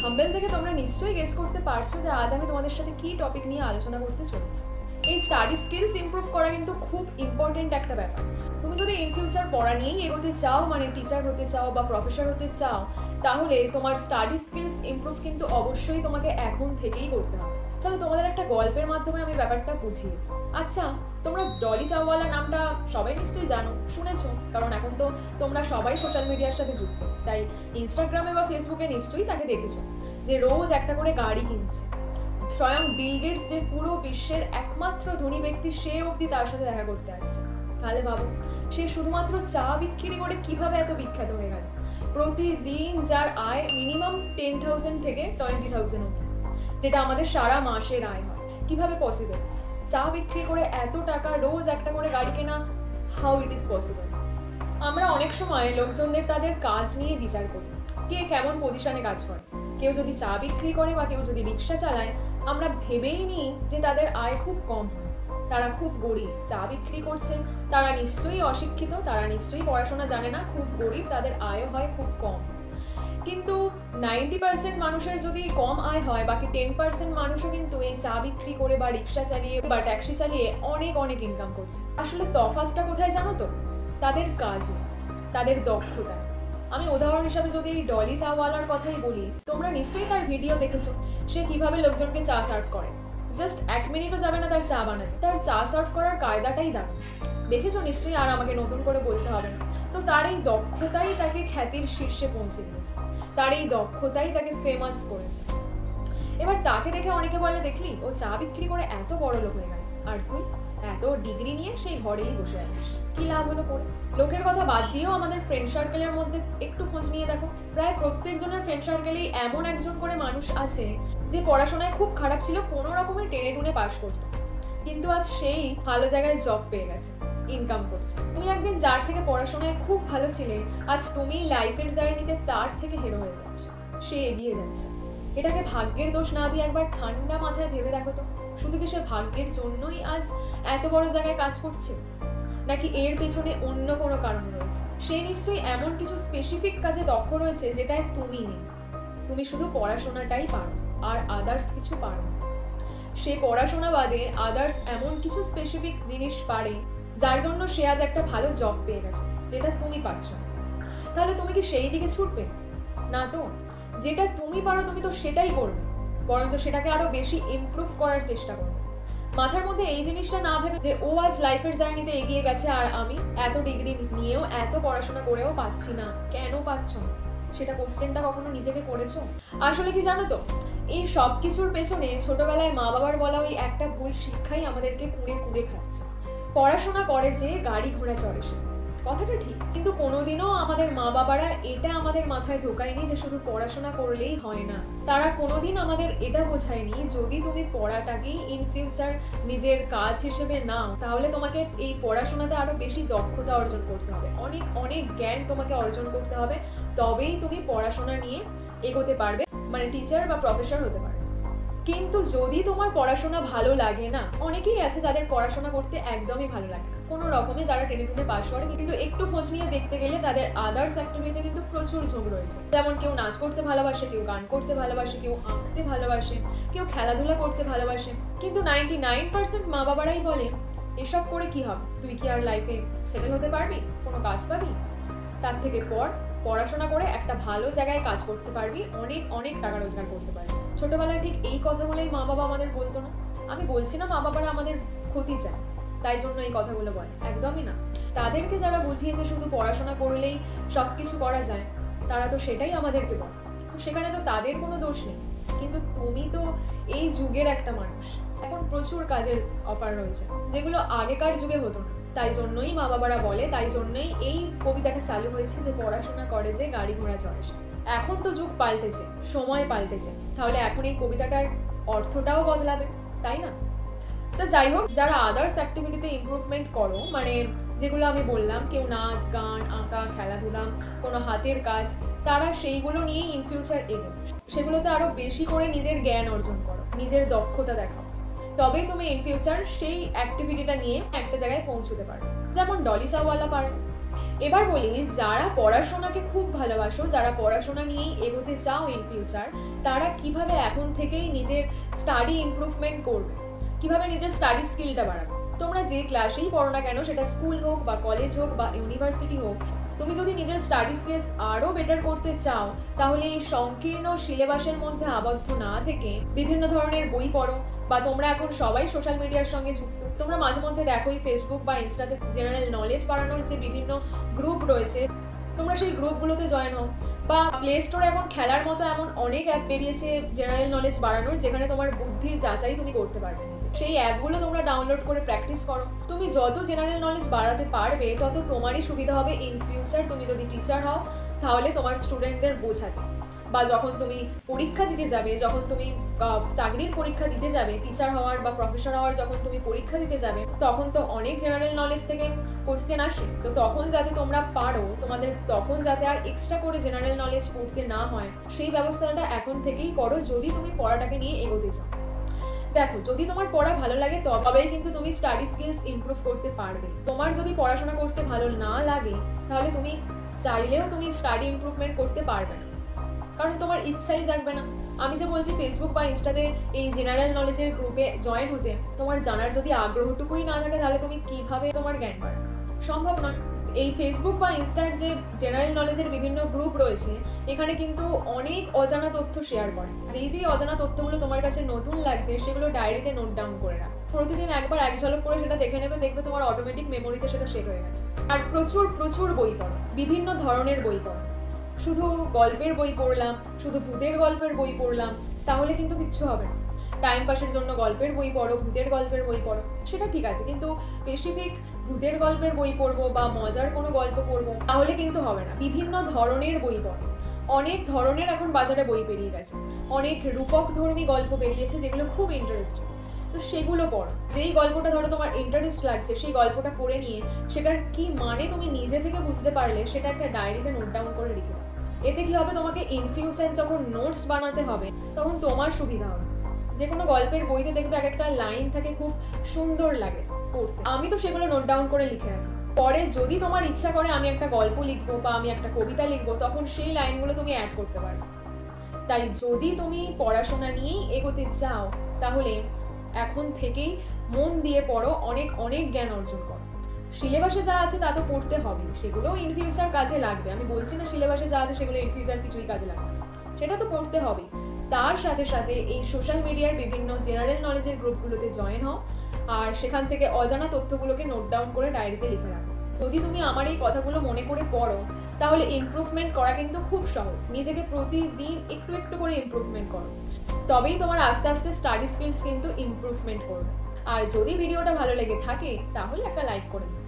Thumbnail থেকে তোমরা নিশ্চয়ই গেস করতে পারছো যে আজ আমি তোমাদের সাথে কি টপিক নিয়ে আলোচনা করতে চলেছি। এই স্টাডি স্কিলস ইমপ্রুভ করা কিন্তু খুব ইম্পর্টেন্ট একটা ব্যাপার। তুমি যদি ইন ফিউচার পড়া নিয়েই এগোতে চাও, মানে টিচার হতে চাও বা প্রফেসর হতে চাও, তাহলে তোমার স্টাডি স্কিলস ইমপ্রুভ কিন্তু অবশ্যই তোমাকে এখন থেকেই করতে হবে। চলো তোমাদের একটা গল্পের মাধ্যমে আমি ব্যাপারটা বুঝিয়ে। আচ্ছা, তোমরা ডলি চাওয়ালা নামটা সবাই নিশ্চয়ই জানো, শুনেছো, কারণ এখন তো তোমরা সবাই সোশ্যাল মিডিয়ার সাথে যুক্ত, তাই ইনস্টাগ্রামে বা ফেসবুকে নিশ্চয়ই তাকে দেখেছো যে রোজ একটা করে গাড়ি কিনছে। স্বয়ং বিল গেটস, যে পুরো বিশ্বের একমাত্র ধনী ব্যক্তি, সে অবধি তার সাথে দেখা করতে আসছে। তাহলে ভাবো, সে শুধুমাত্র চা বিক্রি করে কিভাবে এত বিখ্যাত হয়ে গেল। প্রতিদিন যার আয় মিনিমাম 10,000 থেকে 20,000 অবধি, যেটা আমাদের সারা মাসের আয় হয়। কিভাবে পসিবল? চা বিক্রি করে এত টাকা, রোজ একটা করে গাড়ি কেনা, হাউ ইট ইজ পসিবল? আমরা অনেক সময় লোকজনদের তাদের কাজ নিয়ে বিচার করি, কে কেমন পজিশনে কাজ করে। কেউ যদি চা বিক্রি করে বা কেউ যদি রিক্সা চালায়, আমরা ভেবেই নিই যে তাদের আয় খুব কম হয়, তারা খুব গরিব। চা বিক্রি করছে, তারা নিশ্চয়ই অশিক্ষিত, তারা নিশ্চয়ই পড়াশোনা জানে না, খুব গরিব, তাদের আয়ও হয় খুব কম। কিন্তু 90% মানুষের যদি কম আয় হয়, বাকি 10% মানুষও কিন্তু এই চা বিক্রি করে বা রিক্সা চালিয়ে বা ট্যাক্সি চালিয়ে অনেক অনেক ইনকাম করছে। আসলে তফাৎটা কোথায় জানো তো? তাদের কাজে, তাদের দক্ষতা। আমি উদাহরণ হিসাবে যদি এই ডলি চাওয়ালার কথাই বলি, তোমরা নিশ্চয়ই তার ভিডিও দেখেছো, সে কিভাবে লোকজনকে চা সার্ভ করে। জাস্ট 1 মিনিটও যাবে না তার চা বানাতে। তার চা সার্ভ করার কায়দাটাই দারুণ, দেখেছো নিশ্চয়ই, আর আমাকে নতুন করে বলতে হবে না। তো তার এই দক্ষতাই তাকে খ্যাতির শীর্ষে পৌঁছে দিয়েছে, তার এই দক্ষতাই তাকে ফেমাস করেছে। এবার তাকে দেখে অনেকে বলে, দেখলি ও চা বিক্রি করে এত বড় লোক হয়ে গেল, আর তুই এত ডিগ্রি নিয়ে সেই ঘরেই বসে আছিস, কি লাভ হলো পড়ে? লোকের কথা বাদ দিয়েও আমাদের ফ্রেন্ড সার্কেলের মধ্যে একটু খোঁজ নিয়ে দেখো, প্রায় প্রত্যেকজনের ফ্রেন্ড সার্কেলেই এমন একজন করে মানুষ আছে যে পড়াশোনায় খুব খারাপ ছিল, কোনো রকমের টেনে টুনে পাশ করতো, কিন্তু আজ সেই ভালো জায়গায় জব পেয়ে গেছে, ইনকাম করছে। তুমি একদিন যার থেকে পড়াশোনায় খুব ভালো ছিলে, আজ তুমি লাইফের জার্নিতে তার থেকে হিরো হয়ে যাচ্ছ, সে এগিয়ে যাচ্ছে। এটাকে ভাগ্যের দোষ না দিয়ে একবার ঠান্ডা মাথায় ভেবে দেখো তো, শুধু কি সে ভাগ্যের জন্যই আজ এত বড় জায়গায় কাজ করছে, নাকি এর পেছনে অন্য কোনো কারণ রয়েছে? সে নিশ্চয়ই এমন কিছু স্পেসিফিক কাজে দক্ষ রয়েছে যেটায় তুমি নেই। তুমি শুধু পড়াশোনাটাই পারো, আর আদার্স কিছু পারো না। সে পড়াশোনা বাদে আদার্স এমন কিছু স্পেসিফিক জিনিস পারে, যার জন্য সে আজ একটা ভালো জব পেয়ে গেছে, যেটা তুমি পাচ্ছ। তাহলে তুমি কি সেই দিকে ছুটবে? না তো। যেটা তুমি পারো তুমি তো সেটাই করবে, বরঞ্চ সেটাকে আরো বেশি ইমপ্রুভ করার চেষ্টা করবে। মাথার মধ্যে এই জিনিসটা না ভেবে যে ও আজ লাইফের জার্নিতে এগিয়ে গেছে আর আমি এত ডিগ্রি নিয়েও, এত পড়াশোনা করেও পাচ্ছি না, কেন পাচ্ছ না, সেটা কোশ্চেনটা কখনো নিজেকে করেছো? আসলে কি জানো তো, এই সব কিছুর পেছনে ছোটবেলায় মা বাবার বলা ওই একটা ভুল শিক্ষাই আমাদেরকে কুড়ে কুড়ে খাচ্ছে। পড়াশোনা করে যে গাড়ি ঘোড়া চড়ে সে, কথাটা ঠিক, কিন্তু কোনোদিনও আমাদের মা বাবারা এটা আমাদের মাথায় ঢোকায়নি যে শুধু পড়াশোনা করলেই হয় না। তারা কোনোদিন আমাদের এটা বোঝায়নি যদি তুমি পড়াটাকেই ইন ফিউচার নিজের কাজ হিসেবে নাও, তাহলে তোমাকে এই পড়াশোনাতে আরো বেশি দক্ষতা অর্জন করতে হবে, অনেক অনেক জ্ঞান তোমাকে অর্জন করতে হবে, তবেই তুমি পড়াশোনা নিয়ে এগোতে পারবে, মানে টিচার বা প্রফেসর হতে পারবে। কিন্তু যদি তোমার পড়াশোনা ভালো লাগে না, অনেকেই আছে যাদের পড়াশোনা করতে একদমই ভালো লাগে না, কোনো রকমে তারা টেনে টুনে পাস করে, কিন্তু একটু খোঁজ নিয়ে দেখতে গেলে তাদের আদার্স অ্যাক্টিভিটিতে কিন্তু প্রচুর ঝোঁক রয়েছে। যেমন কেউ নাচ করতে ভালোবাসে, কেউ গান করতে ভালোবাসে, কেউ আঁকতে ভালোবাসে, কেউ খেলাধুলা করতে ভালোবাসে। কিন্তু 99% মা বাবারাই বলে, এসব করে কি হবে, তুই কি আর লাইফে সেটেল হতে পারবি, কোনো কাজ পাবি? তার থেকে পড়াশোনা করে একটা ভালো জায়গায় কাজ করতে পারবি, অনেক অনেক টাকা রোজগার করতে পারবি। ছোটবেলায় ঠিক এই কথাগুলোই মা বাবা আমাদের বলতো না। আমি বলছি না মা বাবারা আমাদের ক্ষতি চায় তাই জন্য এই কথাগুলো বলে, একদমই না। তাদেরকে যারা বুঝিয়েছে শুধু পড়াশোনা করলেই সবকিছু করা যায়, তারা তো সেটাই আমাদেরকে বলে, তো সেখানে তো তাদের কোনো দোষ নেই। কিন্তু তুমি তো এই যুগের একটা মানুষ, এখন প্রচুর কাজের অফার রয়েছে যেগুলো আগেকার যুগে হতো না, তাই জন্যই মা বাবারা বলে, তাই জন্যই এই কবিতাটা চালু হয়েছে যে পড়াশোনা করে যে গাড়ি ঘোড়া চড়ে সে। এখন তো যুগ পাল্টেছে, সময় পাল্টেছে, তাহলে এখন এই কবিতাটার অর্থটাও বদলাবে, তাই না? তো যাই হোক, যারা আদার্স অ্যাক্টিভিটিতে ইমপ্রুভমেন্ট করো, মানে যেগুলো আমি বললাম, কেউ নাচ গান আঁকা খেলাধুলা, কোনো হাতের কাজ, তারা সেইগুলো নিয়েই ইন ফিউচার এগো, সেগুলোতে আরো বেশি করে নিজের জ্ঞান অর্জন করো, নিজের দক্ষতা দেখাও, তবেই তুমি ইন ফিউচার সেই অ্যাক্টিভিটিটা নিয়ে একটা জায়গায় পৌঁছতে পারবে, যেমন ডলি চাওয়ালা পারবে। এবার বলি, যারা পড়াশোনাকে খুব ভালোবাসো, যারা পড়াশোনা নিয়েই এগোতে চাও ইন ফিউচার, তারা কিভাবে এখন থেকেই নিজের স্টাডি ইমপ্রুভমেন্ট করবে, কিভাবে নিজের স্টাডি স্কিলটা বাড়াবে। তোমরা যে ক্লাসেই পড়ো না কেন, সেটা স্কুল হোক বা কলেজ হোক বা ইউনিভার্সিটি হোক, তুমি যদি নিজের স্টাডি স্কিলস আরও বেটার করতে চাও, তাহলে এই সংকীর্ণ সিলেবাসের মধ্যে আবদ্ধ না থেকে বিভিন্ন ধরনের বই পড়ো। বা তোমরা এখন সবাই সোশ্যাল মিডিয়ার সঙ্গে যুক্ত, তোমরা মাঝে মধ্যে দেখোই ফেসবুক বা ইনস্টাতে জেনারেল নলেজ বাড়ানোর যে বিভিন্ন গ্রুপ রয়েছে, তোমরা সেই গ্রুপগুলোতে জয়েন হও। বা প্লে স্টোরে এখন খেলার মতো এমন অনেক অ্যাপ বেরিয়েছে জেনারেল নলেজ বাড়ানোর, যেখানে তোমার বুদ্ধির যাচাই তুমি করতে পারবে। সেই অ্যাপগুলো তোমরা ডাউনলোড করে প্র্যাকটিস করো। তুমি যত জেনারেল নলেজ বাড়াতে পারবে, তত তোমারই সুবিধা হবে ইন ফিউচার। তুমি যদি টিচার হও, তাহলে তোমার স্টুডেন্টদের বোঝাতে, বা যখন তুমি পরীক্ষা দিতে যাবে, যখন তুমি চাকরির পরীক্ষা দিতে যাবে, টিচার হওয়ার বা প্রফেসর হওয়ার যখন তুমি পরীক্ষা দিতে যাবে, তখন তো অনেক জেনারেল নলেজ থেকে কোশ্চেন আসে। তো তখন যাতে তোমরা পারো, তোমাদের তখন যাতে আর এক্সট্রা করে জেনারেল নলেজ পড়তে না হয়, সেই ব্যবস্থাটা এখন থেকেই করো, যদি তুমি পড়াটাকে নিয়ে এগোতে চাও। দেখো, যদি তোমার পড়া ভালো লাগে তবেই কিন্তু তুমি স্টাডি স্কিলস ইমপ্রুভ করতে পারবে। তোমার যদি পড়াশোনা করতে ভালো না লাগে, তাহলে তুমি চাইলেও তুমি স্টাডি ইমপ্রুভমেন্ট করতে পারবে না, কারণ তোমার ইচ্ছাই জাগবে না। আমি যে বলছি ফেসবুক বা ইনস্টাতে এই জেনারেল নলেজের গ্রুপে জয়েন হতে, তোমার জানার যদি আগ্রহটুকুই না থাকে, তাহলে তুমি কিভাবে তোমার জ্ঞান বাড়বে? সম্ভব নয়। এই ফেসবুক বা ইনস্টার যে জেনারেল নলেজের বিভিন্ন গ্রুপ রয়েছে, এখানে কিন্তু অনেক অজানা তথ্য শেয়ার করে। যেই অজানা তথ্যগুলো তোমার কাছে নতুন লাগছে, সেগুলো ডায়েরিতে নোট ডাউন করে রাখো। প্রতিদিন একবার এক ঝলক করে সেটা দেখে নেবে, দেখবে তোমার অটোমেটিক মেমোরিতে সেটা সেট হয়ে গেছে। আর প্রচুর প্রচুর বই পড়ো, বিভিন্ন ধরনের বই পড়ো। শুধু গল্পের বই পড়লাম, শুধু ভূতের গল্পের বই পড়লাম, তাহলে কিন্তু কিচ্ছু হবে না। টাইম পাসের জন্য গল্পের বই পড়ো, ভূতের গল্পের বই পড়ো, সেটা ঠিক আছে, কিন্তু স্পেসিফিক ভূতের গল্পের বই পড়বো বা মজার কোনো গল্প পড়বো, তাহলে কিন্তু হবে না। বিভিন্ন ধরনের বই পড়ো। অনেক ধরনের এখন বাজারে বই বেরিয়ে গেছে, অনেক রূপকধর্মী গল্প বেরিয়েছে, যেগুলো খুব ইন্টারেস্টিং। তো সেগুলো পড়ো। যেই গল্পটা ধরো তোমার ইন্টারেস্ট লাগছে, সেই গল্পটা পড়ে নিয়ে সেটার কি মানে তুমি নিজে থেকে বুঝতে পারলে, সেটা একটা ডায়েরিতে নোট ডাউন করে রেখে দাও। এতে কি হবে, তোমাকে ইন ফিউচার যখন নোটস বানাতে হবে, তখন তোমার সুবিধা হবে। যে কোনো গল্পের বইতে দেখবে এক একটা লাইন থাকে, খুব সুন্দর লাগে পড়তে। আমি তো সেগুলো নোট ডাউন করে লিখে রাখি। পরে যদি তোমার ইচ্ছা করে আমি একটা গল্প লিখবো বা আমি একটা কবিতা লিখবো, তখন সেই লাইনগুলো তুমি অ্যাড করতে পারবে। তাই যদি তুমি পড়াশোনা নিয়েই এগোতে চাও, তাহলে এখন থেকেই মন দিয়ে পড়ো, অনেক অনেক জ্ঞান অর্জন করো। সিলেবাসে যা আছে তা তো পড়তে হবে, সেগুলো ইন ফিউচার কাজে লাগবে। আমি বলছি না সিলেবাসে যা আছে সেগুলো ইন ফিউচার কিছুই কাজে লাগবে, সেটা তো পড়তে হবে। তার সাথে সাথে এই সোশ্যাল মিডিয়ার বিভিন্ন জেনারেল নলেজের গ্রুপগুলোতে জয়েন হও, আর সেখান থেকে অজানা তথ্যগুলোকে নোট ডাউন করে ডায়েরিতে লিখে রাখো। যদি তুমি আমার এই কথাগুলো মনে করে পড়ো, তাহলে ইমপ্রুভমেন্ট করা কিন্তু খুব সহজ। নিজেকে প্রতিদিন একটু একটু করে ইমপ্রুভমেন্ট করো, তবেই তোমার আস্তে আস্তে স্টাডি স্কিলস কিন্তু ইমপ্রুভমেন্ট করবে। আর যদি ভিডিওটা ভালো লেগে থাকে, তাহলে একটা লাইক করে দিও।